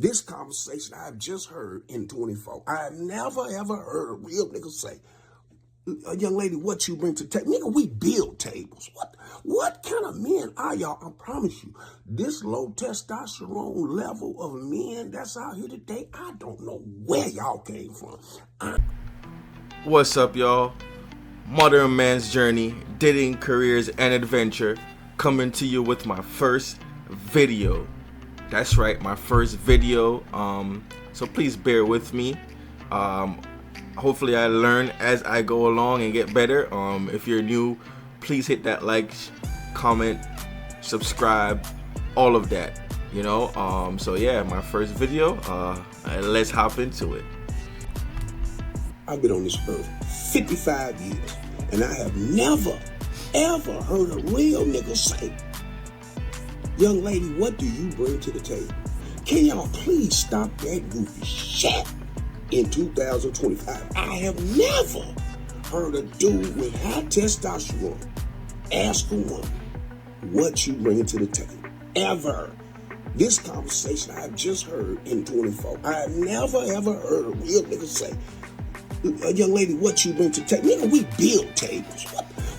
This conversation I've just heard in 24. I've never ever heard a real nigga say, a young lady, what you bring to the table? Nigga, we build tables. What kind of men are y'all? I promise you, this low testosterone level of men that's out here today, I don't know where y'all came from. What's up, y'all? Modern Man's Journey, Dating, Careers, and Adventure, coming to you with my first video. That's right, my first video. So please bear with me. Hopefully I learn as I go along and get better. If you're new, please hit that like, comment, subscribe, all of that. So yeah, my first video. Let's hop into it. I've been on this earth 55 years, and I have never, ever heard a real nigga say, young lady, what do you bring to the table? Can y'all please stop that goofy shit in 2025? I have never heard a dude with high testosterone ask a woman what you bring to the table. Ever. This conversation I've just heard in 24. I have never ever heard a real nigga say, a young lady, what you bring to the table? Nigga, we build tables.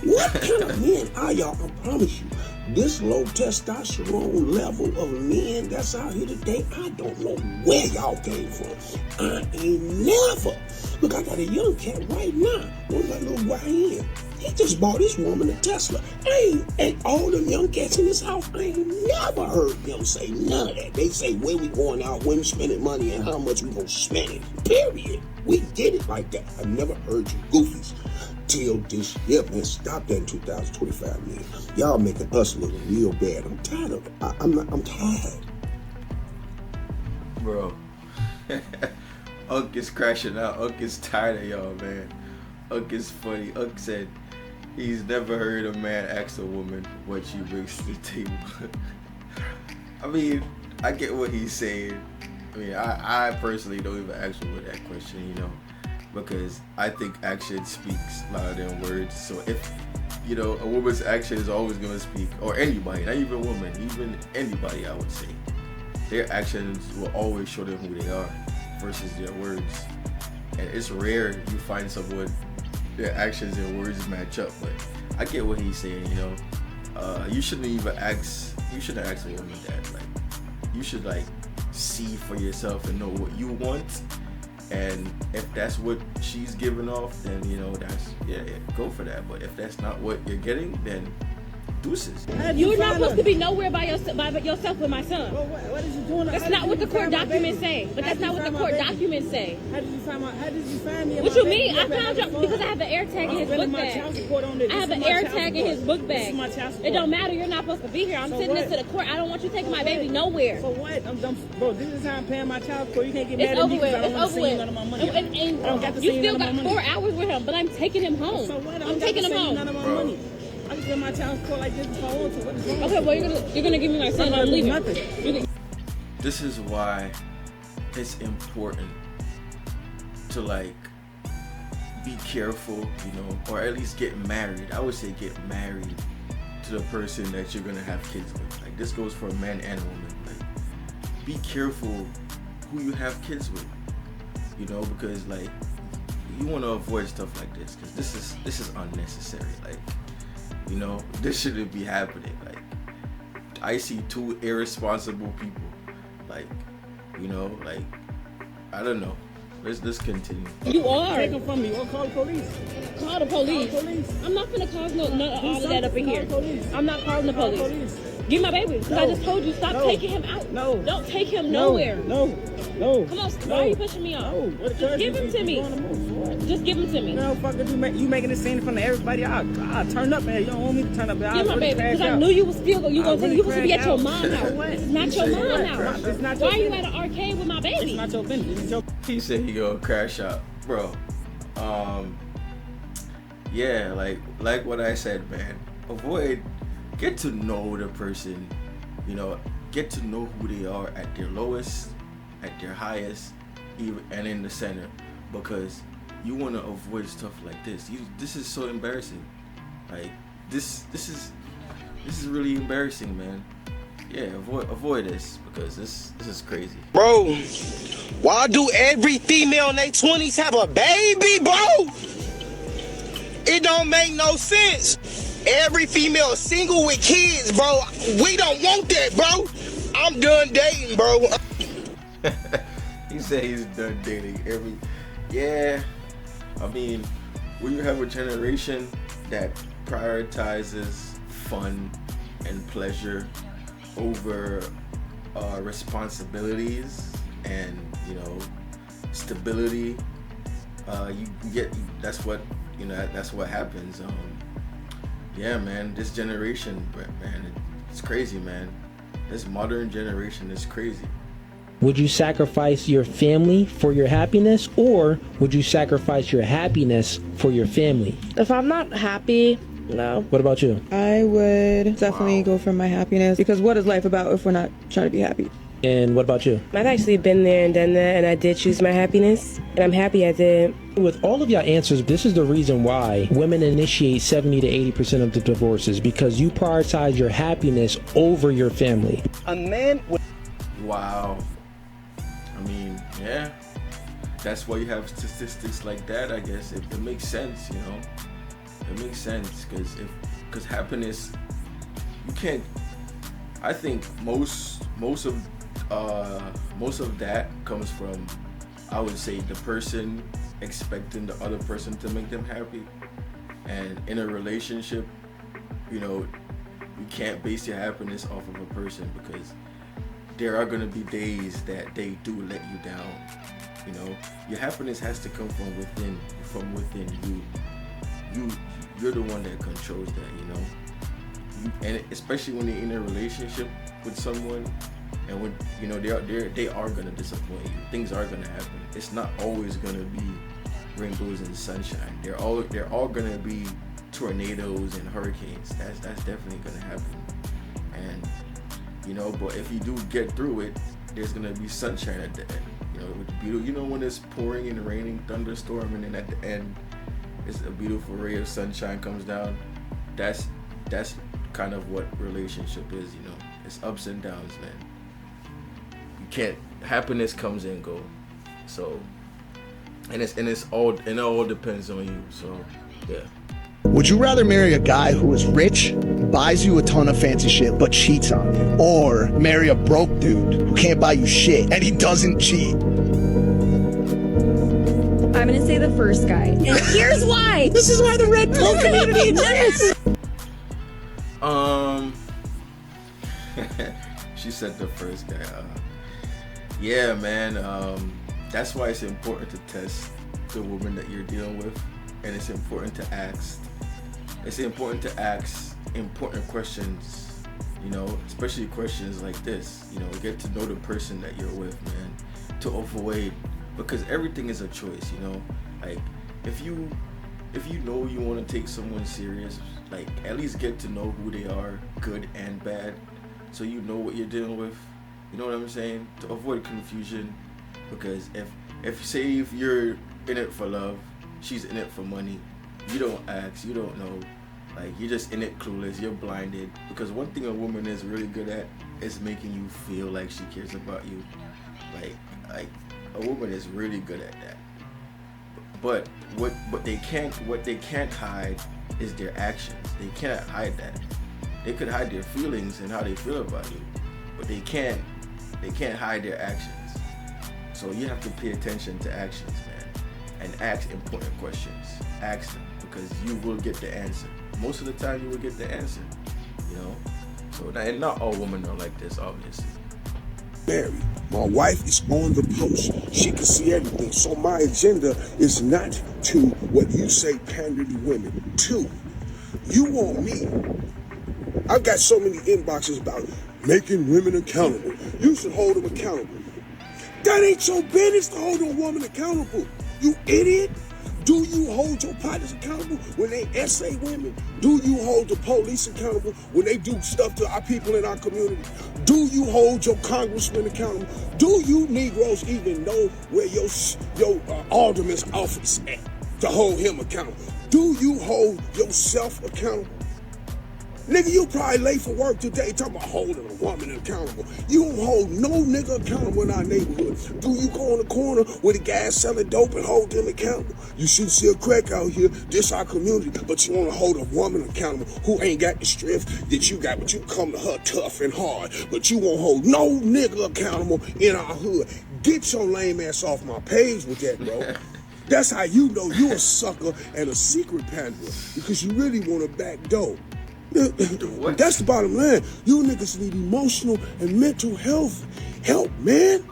What kind of men are y'all? I promise you, this low testosterone level of men that's out here today, I don't know where y'all came from. I ain't never. Look, I got a young cat right now, one of my little YN. He just bought his woman a Tesla. And all them young cats in this house, I ain't never heard them say none of that. They say where we going out, when we spending money, and how much we gonna spend it. Period. We did it like that. I never heard you goofies till this year, man. Stop that in 2025, man. Y'all making us look real bad. I'm tired of it. I'm tired. Bro. Unc is crashing out. Unc is tired of y'all, man. Unc is funny. Unc said he's never heard a man ask a woman what she brings to the table. I mean, I get what he's saying. I mean, I personally don't even ask him with that question, because I think action speaks louder than words. So if, a woman's action is always going to speak, or anybody, not even a woman, even anybody, I would say, their actions will always show them who they are versus their words. And it's rare you find someone, their actions and words match up, but I get what he's saying, you shouldn't even ask, ask a woman that. Like, you should see for yourself and know what you want, and if that's what she's giving off, then that's go for that. But if that's not what you're getting, then deuces. You're not supposed to be nowhere by yourself with my son. Well, what is you doing? That's not what the court documents say. But that's not what the court documents say. How did you find me? What you mean? I found you because I have an air tag in his book bag. I have an air tag in his book bag. It don't matter. You're not supposed to be here. I'm sending this to the court. I don't want you taking my baby nowhere. For what? Bro, this is how I'm paying my child support. You can't get mad at me because I don't want to see none of my money. And you still got 4 hours with him, but I'm taking him home. So what? I'm taking him home. None of my money. I can spend my child support like this if I want to. What is wrong? Okay, well you're gonna give me my son. I'm leaving. This is why it's important to be careful, or at least get married. I would say get married to the person that you're gonna have kids with. This goes for men and women. Be careful who you have kids with, because you want to avoid stuff like this, because this is unnecessary. This shouldn't be happening. I see 2 irresponsible people. I don't know. Let's continue. You are. Take them from me or call the police. Call the police. I'm not gonna cause none of all of that up in here. I'm not calling the police. Give my baby. Because I just told you, stop taking him out. No. Don't take him nowhere. No. Come on, why are you pushing me off? No. Just give him to me. Just give him to me. No, fuck it. You making this scene in front of everybody. I'll turn up, man. You don't want me to turn up. Give my baby. Because I knew you was still you supposed to be at your mom's house. It's not your mom's house. It's not why are you at an arcade with my baby? It's not your business. He said he gonna crash out, bro. Yeah, like what I said, man. Get to know the person, get to know who they are at their lowest, at their highest, even and in the center, because you want to avoid stuff like this. This is so embarrassing. This is really embarrassing, man. yeah, avoid this because this is crazy. Bro, why do every female in their 20s have a baby, bro? It don't make no sense. Every female is single with kids, bro. We don't want that, bro. I'm done dating, bro. He said he's done dating yeah. I mean, when you have a generation that prioritizes fun and pleasure over responsibilities and, you know, stability, you get, that's what happens. Yeah, man, this generation, man, it's crazy, man. This modern generation is crazy. Would you sacrifice your family for your happiness, or would you sacrifice your happiness for your family? If I'm not happy, no. What about you? I would definitely go for my happiness, because what is life about if we're not trying to be happy? And what about you? I've actually been there and done that, and I did choose my happiness, and I'm happy I did. With all of your answers, this is the reason why women initiate 70 to 80% of the divorces, because you prioritize your happiness over your family. A man would... Wow. I mean, yeah. That's why you have statistics like that, I guess. It makes sense, you know. It makes sense because happiness, you can't. I think most of that comes from, I would say, the person expecting the other person to make them happy. And in a relationship, you know, you can't base your happiness off of a person, because there are going to be days that they do let you down. You know, your happiness has to come from within you. You're the one that controls that, you know. And especially when you're in a relationship with someone, and when, you know, they are going to disappoint you. Things are going to happen. It's not always going to be rainbows and sunshine. They're all going to be tornadoes and hurricanes. That's definitely going to happen. And, you know, but if you do get through it, there's going to be sunshine at the end. You know, it's beautiful. You know, when it's pouring and raining, thunderstorm, and then at the end, it's a beautiful ray of sunshine comes down. That's kind of what relationship is, you know. It's ups and downs, man. You can't, happiness comes and go. So, and it all depends on you. So, yeah. Would you rather marry a guy who is rich, buys you a ton of fancy shit, but cheats on you? Or marry a broke dude who can't buy you shit and he doesn't cheat? I'm gonna say the first guy. And here's why. This is why the red pill community exists. She said the first guy. Yeah, man. That's why it's important to test the woman that you're dealing with, and it's important to ask. It's important to ask important questions, you know, especially questions like this. You know, get to know the person that you're with, man, to avoid, because everything is a choice, you know. Like, if you know you want to take someone serious, like, at least get to know who they are, good and bad, so you know what you're dealing with. You know what I'm saying? To avoid confusion, because if you're in it for love, she's in it for money, you don't ask, you don't know, like, you're just in it clueless, you're blinded. Because one thing a woman is really good at is making you feel like she cares about you. Like a woman is really good at that. But what they can't hide is their actions. They cannot hide that. They could hide their feelings and how they feel about you, but they can't hide their actions. So you have to pay attention to actions, man, and ask important questions. Ask them, because you will get the answer. Most of the time you will get the answer, you know. So, and not all women are like this, obviously. Married. My wife is on the post. She can see everything. So my agenda is not to, what you say, pander to women. 2, you want me. I've got so many inboxes about making women accountable. You should hold them accountable. That ain't your business to hold a woman accountable. You idiot. Do you hold your partners accountable when they essay women? Do you hold the police accountable when they do stuff to our people in our community? Do you hold your congressman accountable? Do you Negroes even know where your alderman's office at to hold him accountable? Do you hold yourself accountable? Nigga, you probably late for work today talking about holding a woman accountable. You don't hold no nigga accountable in our neighborhood. Do you go on the corner where the guys selling dope and hold them accountable? You should see a crack out here, this our community, but you want to hold a woman accountable who ain't got the strength that you got, but you come to her tough and hard, but you won't hold no nigga accountable in our hood. Get your lame ass off my page with that, bro. That's how you know you a sucker and a secret panderer, because you really want a back door. That's the bottom line. You niggas need emotional and mental health help, man.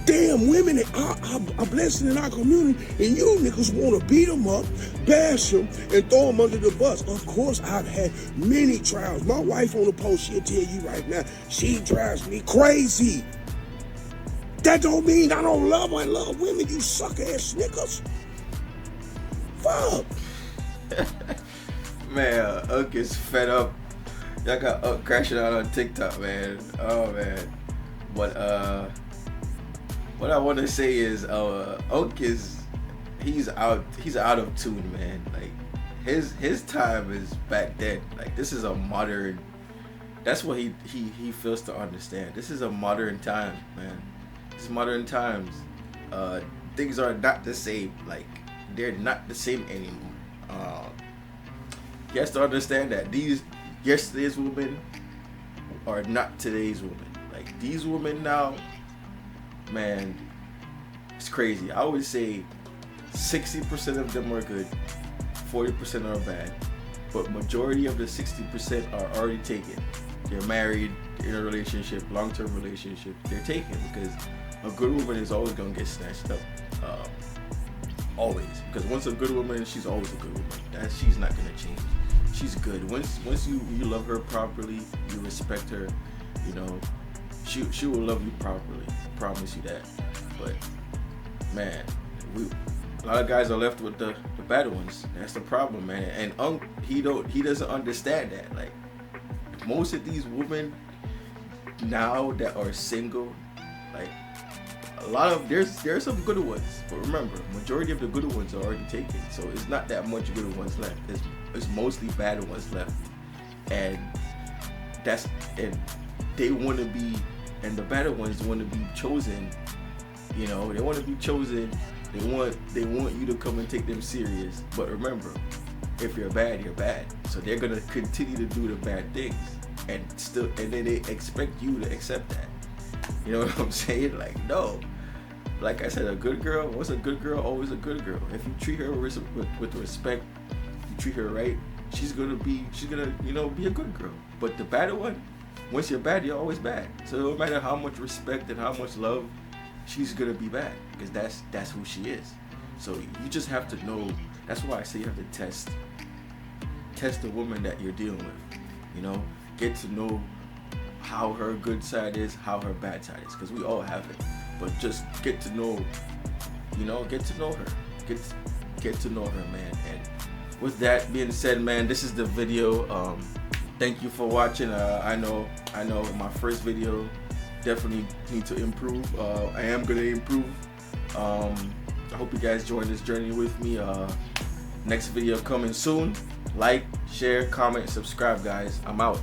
Damn, women are blessed in our community, and you niggas want to beat them up, bash them, and throw them under the bus. Of course, I've had many trials. My wife on the post, she'll tell you right now, she drives me crazy. That don't mean I don't love her. I love women, you sucker-ass niggas. Fuck. Man, Unc is fed up. Y'all got Unc crashing out on TikTok, man. Oh, man. But, what I want to say is, Unc he's out of tune, man. Like, his time is back then. Like, this is a modern, that's what he fails to understand. This is a modern time, man. It's modern times. Things are not the same. Like, they're not the same anymore. He has to understand that yesterday's women are not today's women. Like, these women now, man, it's crazy. I always say 60% of them are good, 40% are bad, but majority of the 60% are already taken. They're married, in a relationship, long-term relationship. They're taken because a good woman is always gonna get snatched up. Always, because once a good woman, she's always a good woman. She's not gonna change. She's good. Once you love her properly, you respect her, you know, she will love you properly. I promise you that. But man, a lot of guys are left with the bad ones. That's the problem, man. And Unc, he doesn't understand that. Like, most of these women now that are single, like, a lot of there's some good ones, but remember, majority of the good ones are already taken. So it's not that much good ones left. It's mostly bad ones left, and they want to be, and the better ones want to be chosen. You know, they want to be chosen. They want you to come and take them serious. But remember, if you're bad, you're bad. So they're gonna continue to do the bad things, and then they expect you to accept that. You know what I'm saying? Like, no. Like I said, a good girl, what's a good girl? Always a good girl. If you treat her with respect, you treat her right, she's gonna be a good girl. But the bad one, once you're bad, you're always bad. So no matter how much respect and how much love, she's gonna be bad, because that's who she is. So you just have to know. That's why I say you have to test the woman that you're dealing with. You know, get to know how her good side is, how her bad side is, because we all have it. But just get to know, get to know her, get to know her, man. And with that being said, man, this is the video. Thank you for watching. I know my first video definitely need to improve. I am gonna improve. I hope you guys join this journey with me. Next video coming soon. Like, share, comment, subscribe, guys. I'm out.